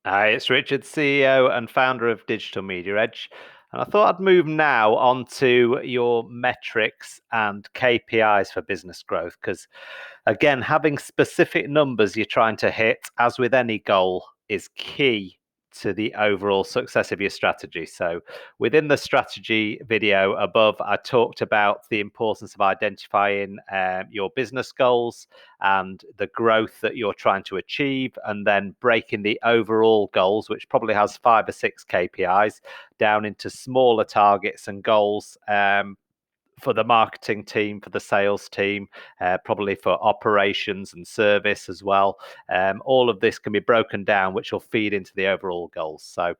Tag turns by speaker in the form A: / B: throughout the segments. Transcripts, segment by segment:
A: Hi, it's Richard, CEO and founder of Digital Media Edge. And I thought I'd move now on to your metrics and KPIs for business growth. Because, again, having specific numbers you're trying to hit, as with any goal, is key to the overall success of your strategy. So, within the strategy video above, I talked about the importance of identifying your business goals and the growth that you're trying to achieve, and then breaking the overall goals, which probably has 5 or 6 KPIs, down into smaller targets and goals. For the marketing team, for the sales team, probably for operations and service as well. All of this can be broken down, which will feed into the overall goals. So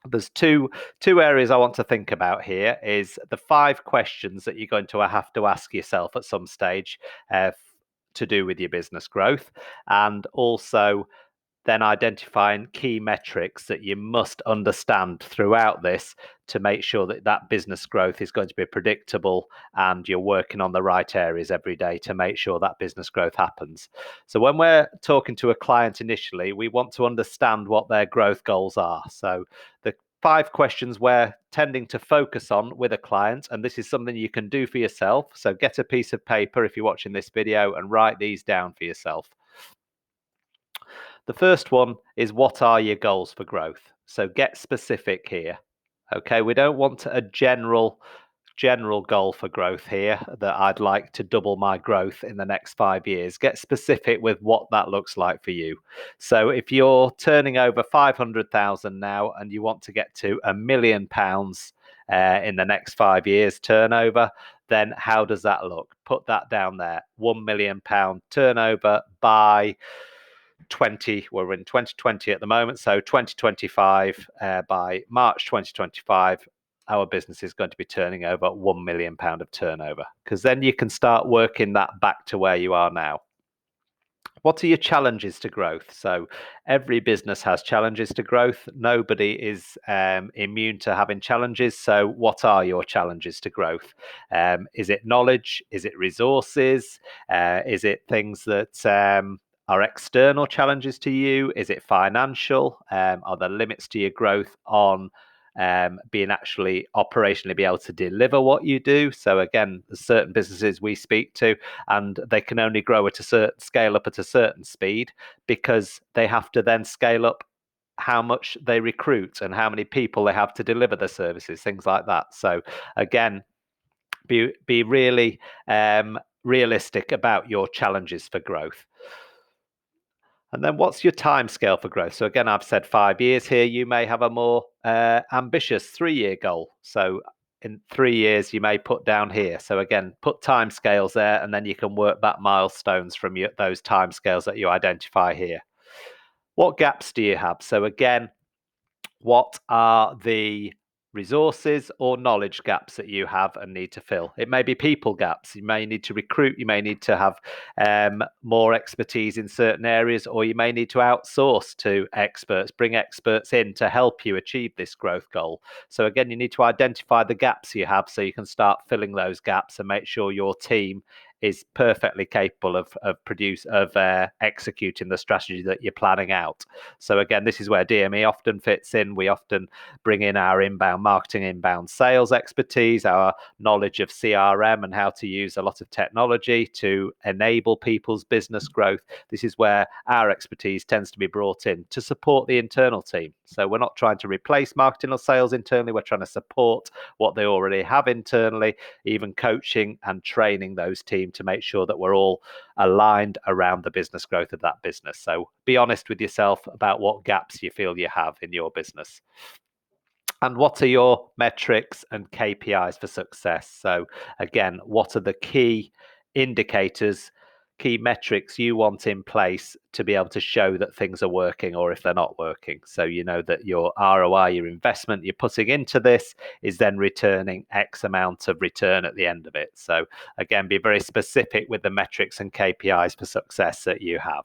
A: there's two areas I want to think about here. Is the 5 questions that you're going to have to ask yourself at some stage to do with your business growth, and also then identifying key metrics that you must understand throughout this to make sure that that business growth is going to be predictable and you're working on the right areas every day to make sure that business growth happens. So when we're talking to a client initially, we want to understand what their growth goals are. So the 5 questions we're tending to focus on with a client, and this is something you can do for yourself. So get a piece of paper if you're watching this video and write these down for yourself. The first one is, what are your goals for growth? So get specific here. Okay, we don't want a general goal for growth here, that I'd like to double my growth in the next 5 years. Get specific with what that looks like for you. So if you're turning over 500,000 now and you want to get to £1 million in the next 5 years turnover, then how does that look? Put that down there. £1 million turnover by we're in 2020 at the moment, so 2025, by March 2025, our business is going to be turning over £1 million of turnover, because then you can start working that back to where you are now. What are your challenges to growth? So every business has challenges to growth. Nobody is immune to having challenges. So what are your challenges to growth? Is it knowledge? Is it resources? Is it things that are external challenges to you? Is it financial? Are there limits to your growth on being actually operationally be able to deliver what you do? So again, there's certain businesses we speak to, and they can only grow at a certain scale up at a certain speed, because they have to then scale up how much they recruit and how many people they have to deliver the services, things like that. So again, be really realistic about your challenges for growth. And then what's your time scale for growth? So again, I've said 5 years here. You may have a more ambitious 3-year goal. So in 3 years, you may put down here. So again, put time scales there, and then you can work back milestones from those time scales that you identify here. What gaps do you have? So again, what are the resources or knowledge gaps that you have and need to fill? It may be people gaps. You may need to recruit. You may need to have more expertise in certain areas, or you may need to outsource to experts, bring experts in to help you achieve this growth goal. So again, you need to identify the gaps you have so you can start filling those gaps and make sure your team is perfectly capable of executing the strategy that you're planning out. So again, this is where DME often fits in. We often bring in our inbound marketing, inbound sales expertise, our knowledge of CRM and how to use a lot of technology to enable people's business growth. This is where our expertise tends to be brought in to support the internal team. So we're not trying to replace marketing or sales internally. We're trying to support what they already have internally, even coaching and training those teams to make sure that we're all aligned around the business growth of that business. So be honest with yourself about what gaps you feel you have in your business. And what are your metrics and KPIs for success? So again, what are the key indicators, key metrics you want in place to be able to show that things are working, or if they're not working? So you know that your ROI, your investment you're putting into this, is then returning X amount of return at the end of it. So again, be very specific with the metrics and KPIs for success that you have.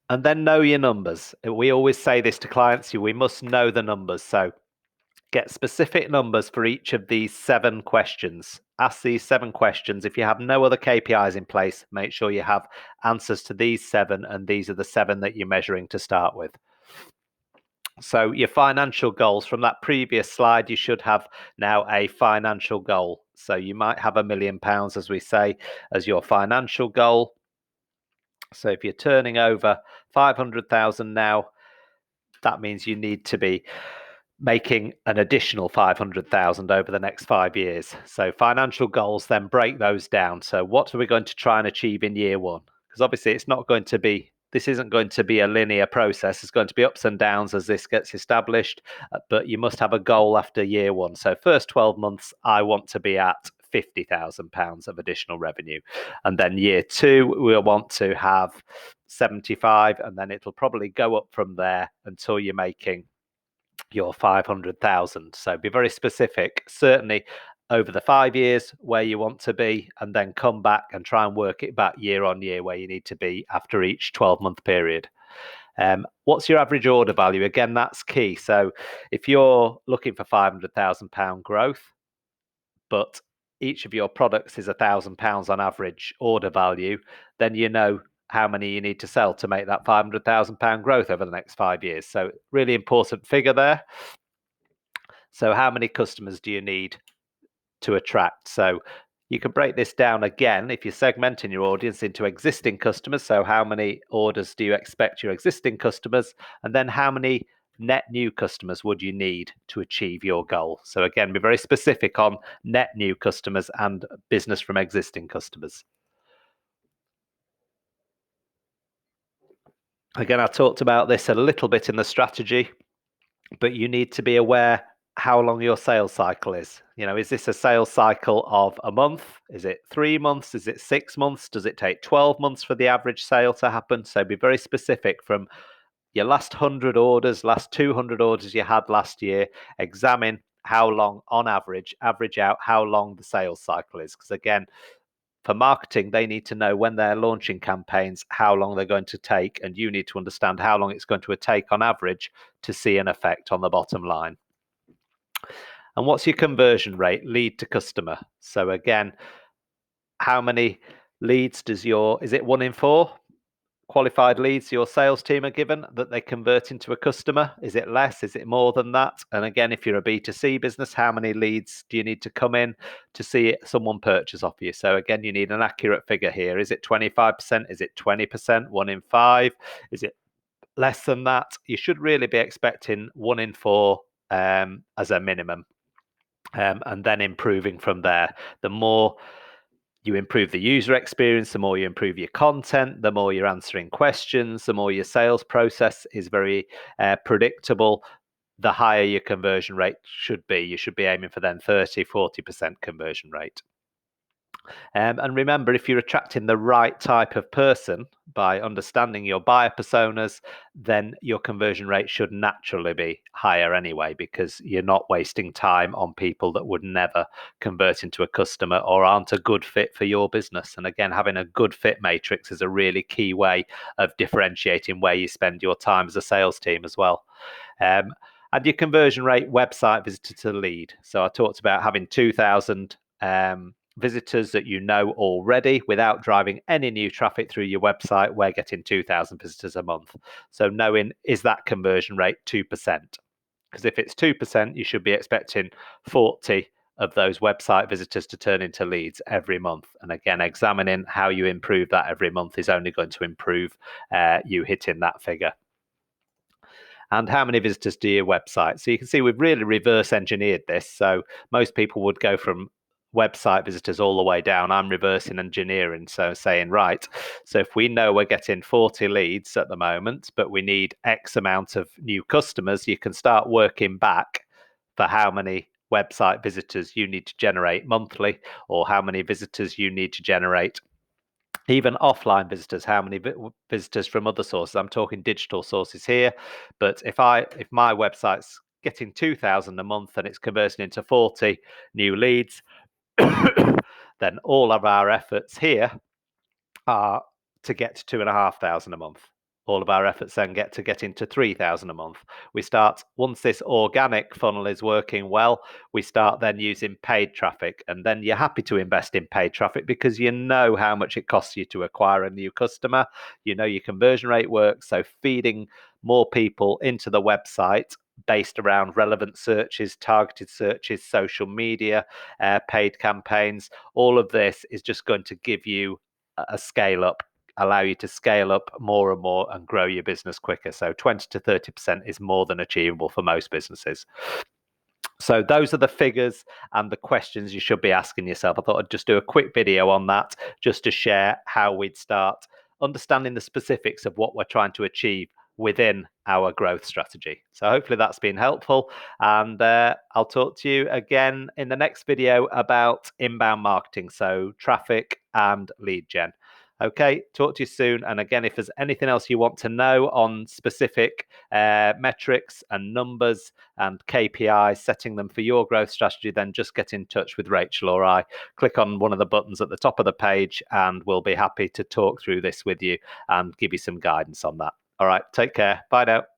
A: And then know your numbers. We always say this to clients: we must know the numbers. So Get specific numbers for each of these 7 questions. Ask these 7 questions. If you have no other KPIs in place, make sure you have answers to these 7, and these are the 7 that you're measuring to start with. So your financial goals from that previous slide, you should have now a financial goal. So you might have £1 million, as we say, as your financial goal. So if you're turning over 500,000 now, that means you need to be making an additional 500,000 over the next 5 years. So financial goals, then break those down. So what are we going to try and achieve in year 1? Because obviously this isn't going to be a linear process. It's going to be ups and downs as this gets established, but you must have a goal after year 1. So first 12 months, I want to be at £50,000 of additional revenue. And then year 2, we'll want to have 75, and then it'll probably go up from there until you're making your 500,000. So be very specific, certainly over the 5 years where you want to be, and then come back and try and work it back year on year where you need to be after each 12-month period. What's your average order value? Again, that's key. So if you're looking for £500,000 growth, but each of your products is £1,000 on average order value, then you know how many you need to sell to make that £500,000 growth over the next 5 years. So really important figure there. So how many customers do you need to attract? So you can break this down again if you're segmenting your audience into existing customers. So how many orders do you expect your existing customers? And then how many net new customers would you need to achieve your goal? So again, be very specific on net new customers and business from existing customers. Again, I talked about this a little bit in the strategy, but you need to be aware how long your sales cycle is. Is this a sales cycle of a month? Is it 3 months? Is it 6 months? Does it take 12 months for the average sale to happen? So be very specific from your last 100 orders, last 200 orders you had last year. Examine how long, on average out how long the sales cycle is. Because again, for marketing, they need to know when they're launching campaigns, how long they're going to take, and you need to understand how long it's going to take on average to see an effect on the bottom line. And what's your conversion rate, lead to customer? So again, how many leads is it 1 in 4 qualified leads your sales team are given that they convert into a customer? Is it less? Is it more than that? And again, if you're a B2C business, how many leads do you need to come in to see someone purchase off you? So again, you need an accurate figure here. Is it 25%? Is it 20%? 1 in 5? Is it less than that? You should really be expecting 1 in 4 as a minimum, and then improving from there. The more you improve the user experience, the more you improve your content, the more you're answering questions, the more your sales process is very predictable, the higher your conversion rate should be. You should be aiming for then 30-40% conversion rate. And remember, if you're attracting the right type of person by understanding your buyer personas, then your conversion rate should naturally be higher anyway, because you're not wasting time on people that would never convert into a customer or aren't a good fit for your business. And again, having a good fit matrix is a really key way of differentiating where you spend your time as a sales team as well. And your conversion rate, website visitor to lead. So I talked about having 2,000 visitors that you know already without driving any new traffic through your website. We're getting 2,000 visitors a month. So knowing, is that conversion rate 2%? Because if it's 2%, you should be expecting 40 of those website visitors to turn into leads every month. And again, examining how you improve that every month is only going to improve you hitting that figure. And how many visitors to your website? So you can see we've really reverse engineered this. So most people would go from website visitors all the way down. I'm reversing engineering, so saying, right, so if we know we're getting 40 leads at the moment, but we need X amount of new customers, you can start working back for how many website visitors you need to generate monthly, or how many visitors you need to generate even offline visitors, how many visitors from other sources. I'm talking digital sources here, but if my website's getting 2,000 a month and it's converting into 40 new leads, then all of our efforts here are to get to 2,500 a month, all of our efforts then get into 3,000 a month. We start, once this organic funnel is working well, we start then using paid traffic. And then you're happy to invest in paid traffic because you know how much it costs you to acquire a new customer. You know your conversion rate works. So feeding more people into the website based around relevant searches, targeted searches, social media, paid campaigns, all of this is just going to give you a scale up, allow you to scale up more and more and grow your business quicker. So 20 to 30% is more than achievable for most businesses. So those are the figures and the questions you should be asking yourself. I thought I'd just do a quick video on that just to share how we'd start understanding the specifics of what we're trying to achieve within our growth strategy. So hopefully that's been helpful, and I'll talk to you again in the next video about inbound marketing, so traffic and lead gen. Okay, talk to you soon. And again, if there's anything else you want to know on specific metrics and numbers and KPIs, setting them for your growth strategy, then just get in touch with Rachel or I. Click on one of the buttons at the top of the page and we'll be happy to talk through this with you and give you some guidance on that. All right, take care. Bye now.